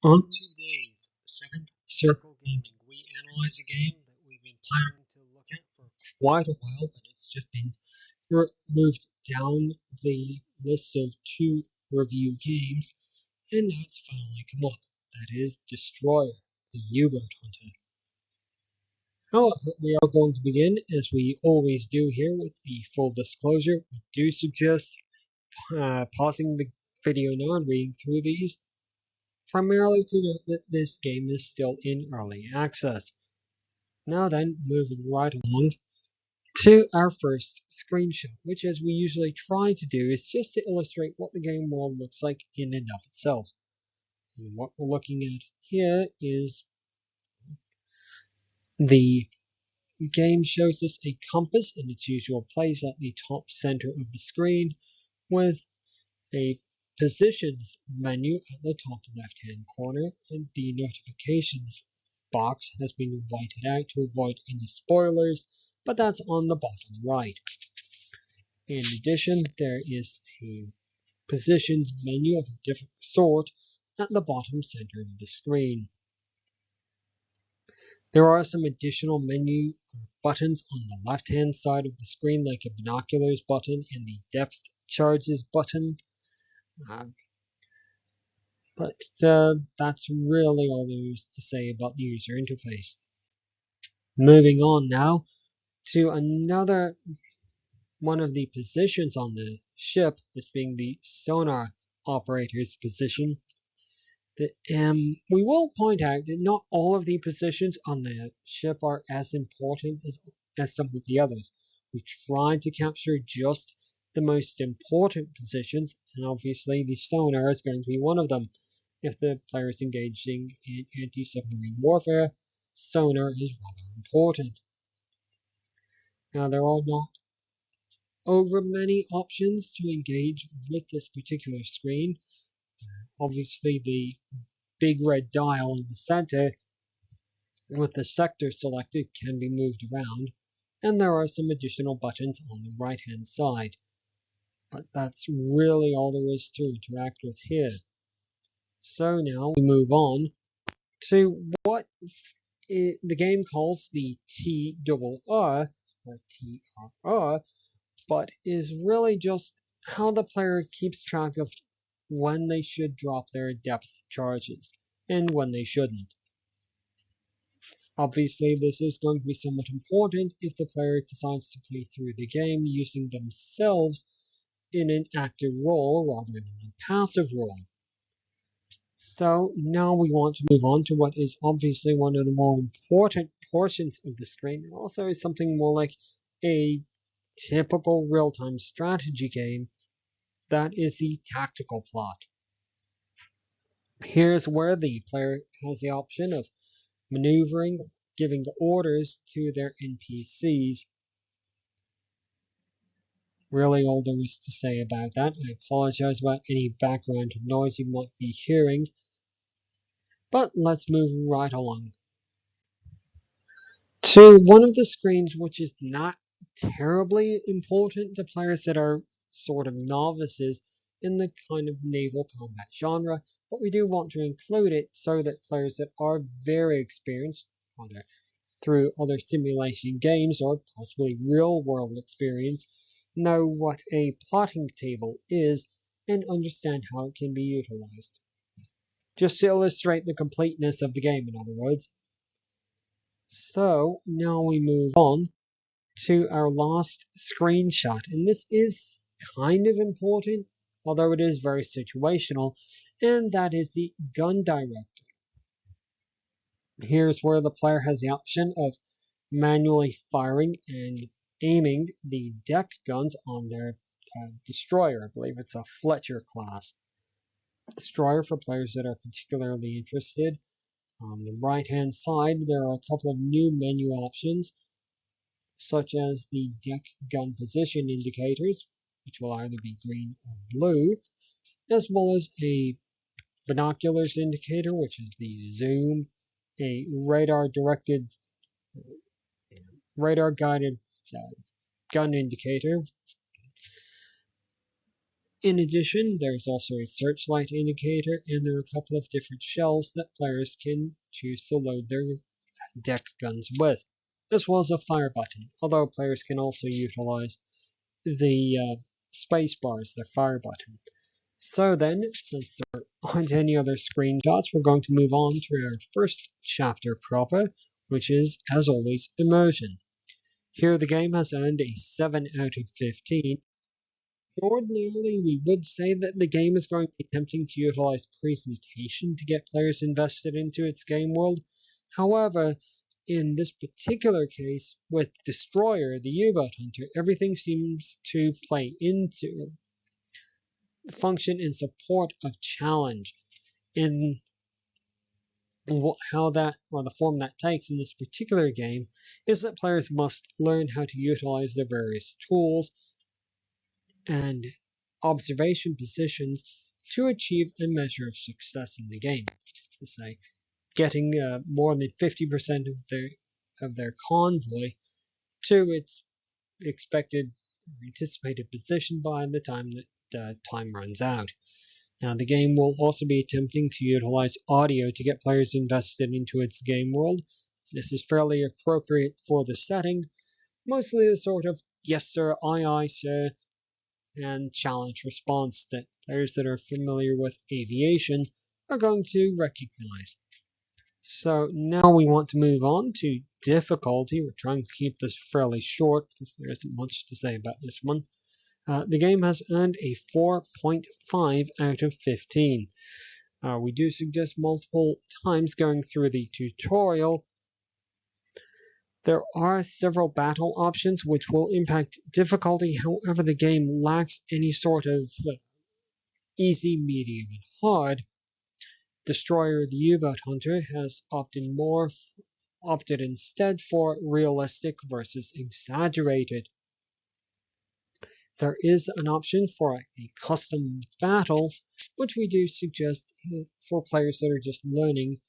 On today's Second Circle Gaming, we analyze a game that we've been planning to look at for quite a while, but it's just been moved down the list of two review games, and now it's finally come up. That is Destroyer, the U-Boat Hunter. However, we are going to begin, as we always do here, with the full disclosure. We do suggest pausing the video now and reading through these, primarily to note that this game is still in early access. Now then, moving right along to our first screenshot, which as we usually try to do is just to illustrate what the game world looks like in and of itself. And what we're looking at here is the game shows us a compass in its usual place at the top center of the screen with a positions menu at the top left hand corner, and the notifications box has been whited out to avoid any spoilers, but that's on the bottom right. In addition, there is a positions menu of a different sort at the bottom center of the screen. There are some additional menu buttons on the left hand side of the screen, like a binoculars button and the depth charges button. But that's really all there is to say about the user interface. Moving on now to another one of the positions on the ship, this being the sonar operator's position. We will point out that not all of the positions on the ship are as important as some of the others. We tried to capture just the most important positions, and obviously the sonar is going to be one of them. If the player is engaging in anti-submarine warfare, sonar is rather important. Now, there are not over many options to engage with this particular screen. Obviously, the big red dial in the center with the sector selected can be moved around, and there are some additional buttons on the right hand side. But that's really all there is to interact with here. So now we move on to what the game calls the TRR, or TRR, but is really just how the player keeps track of when they should drop their depth charges and when they shouldn't. Obviously, this is going to be somewhat important if the player decides to play through the game using themselves in an active role rather than a passive role. So now we want to move on to what is obviously one of the more important portions of the screen, and also is something more like a typical real-time strategy game. That is the tactical plot. Here's where the player has the option of maneuvering, giving orders to their NPCs. Really all there is to say about that. I apologize about any background noise you might be hearing, but let's move right along to one of the screens which is not terribly important to players that are sort of novices in the kind of naval combat genre, but we do want to include it so that players that are very experienced, either through other simulation games or possibly real world experience, know what a plotting table is and understand how it can be utilized. Just to illustrate the completeness of the game, in other words. So now we move on to our last screenshot, and this is kind of important, although it is very situational, and that is the gun director. Here's where the player has the option of manually firing and aiming the deck guns on their destroyer. I believe it's a Fletcher class destroyer for players that are particularly interested. On the right hand side, there are a couple of new menu options, such as the deck gun position indicators, which will either be green or blue, as well as a binoculars indicator, which is the zoom, a radar guided gun indicator, In addition, there's also a searchlight indicator, and there are a couple of different shells that players can choose to load their deck guns with, as well as a fire button, although players can also utilize the space bar as their fire button. So then, since there aren't any other screenshots, we're going to move on to our first chapter proper, which is, as always, immersion. Here the game has earned a 7 out of 15. Ordinarily, we would say that the game is going to be attempting to utilize presentation to get players invested into its game world. However, in this particular case, with Destroyer, the U-Boat Hunter, everything seems to function in support of challenge. In how that, or the form that takes in this particular game, is that players must learn how to utilize their various tools and observation positions to achieve a measure of success in the game. To say, getting more than 50% of their convoy to its expected or anticipated position by the time that time runs out. Now, the game will also be attempting to utilize audio to get players invested into its game world. This is fairly appropriate for the setting, mostly the sort of yes sir, aye sir, and challenge response that players that are familiar with aviation are going to recognize. So now we want to move on to difficulty. We're trying to keep this fairly short because there isn't much to say about this one. The game has earned a 4.5 out of 15. We do suggest multiple times going through the tutorial. There are several battle options which will impact difficulty, however the game lacks any sort of easy, medium, and hard. Destroyer the U-Boat Hunter has opted instead for realistic versus exaggerated. There is an option for a custom battle, which we do suggest for players that are just learning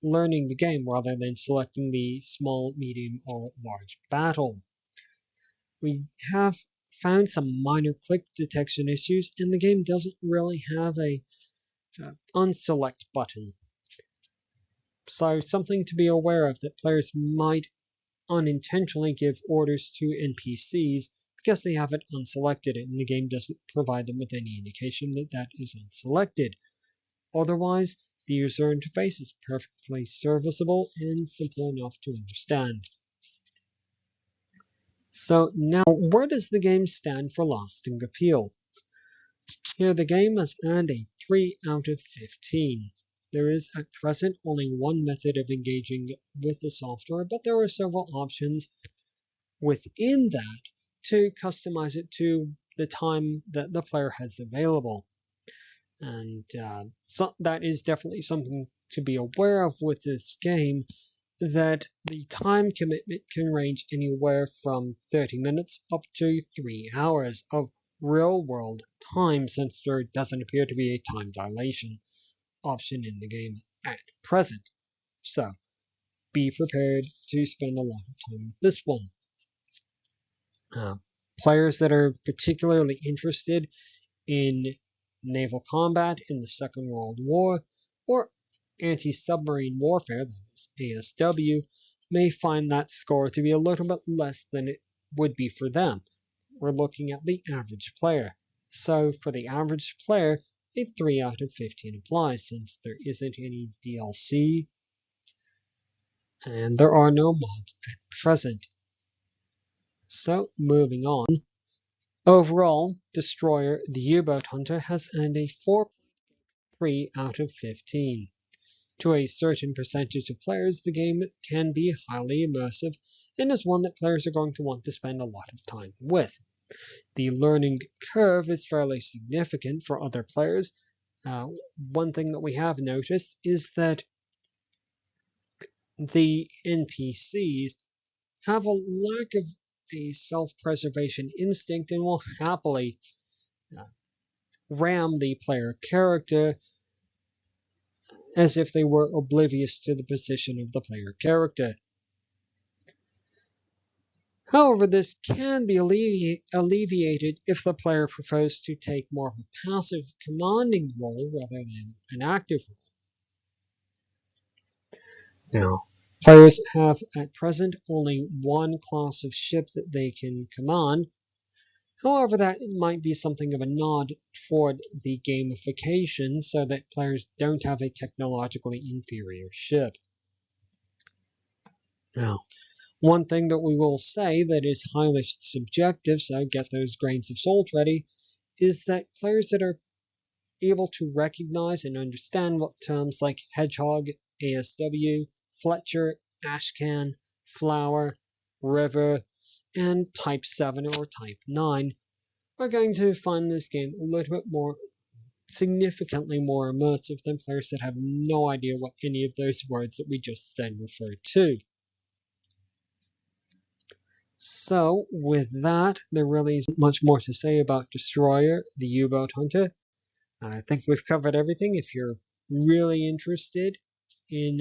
the game rather than selecting the small, medium, or large battle. We have found some minor click detection issues, and the game doesn't really have a unselect button. So something to be aware of, that players might unintentionally give orders to NPCs because they have it unselected and the game doesn't provide them with any indication that that is unselected. Otherwise, the user interface is perfectly serviceable and simple enough to understand. So now, where does the game stand for lasting appeal? Here the game has earned a 3 out of 15. There is at present only one method of engaging with the software, but there are several options within that to customize it to the time that the player has available. And so that is definitely something to be aware of with this game, that the time commitment can range anywhere from 30 minutes up to 3 hours of real-world time, since there doesn't appear to be a time dilation option in the game at present. So, be prepared to spend a lot of time with this one. Players that are particularly interested in naval combat in the Second World War or anti-submarine warfare, that is ASW, may find that score to be a little bit less than it would be for them. We're looking at the average player. So for the average player, a 3 out of 15 applies, since there isn't any DLC and there are no mods at present. So moving on. Overall, Destroyer the U-Boat Hunter has earned a 4.3 out of 15. To a certain percentage of players, the game can be highly immersive and is one that players are going to want to spend a lot of time with. The learning curve is fairly significant for other players. One thing that we have noticed is that the NPCs have a lack of a self-preservation instinct and will happily ram the player character as if they were oblivious to the position of the player character. However, this can be alleviated if the player prefers to take more of a passive commanding role rather than an active role. Now, players have at present only one class of ship that they can command. However, that might be something of a nod toward the gamification so that players don't have a technologically inferior ship. Now, one thing that we will say that is highly subjective, so get those grains of salt ready, is that players that are able to recognize and understand what terms like hedgehog, ASW, Fletcher, ashcan, flower, river, and type 7 or type 9 are going to find this game a little bit more, significantly more immersive than players that have no idea what any of those words that we just said refer to. So, with that, there really isn't much more to say about Destroyer, the U-Boat Hunter. I think we've covered everything. If you're really interested in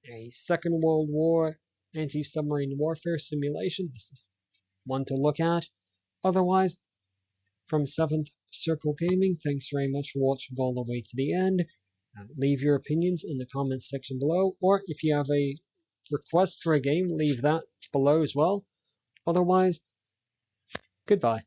a Second World War anti-submarine warfare simulation, this is one to look at. Otherwise, from 7th Circle Gaming, thanks very much for watching all the way to the end. Leave your opinions in the comments section below, or if you have a request for a game, leave that below as well. Otherwise, goodbye.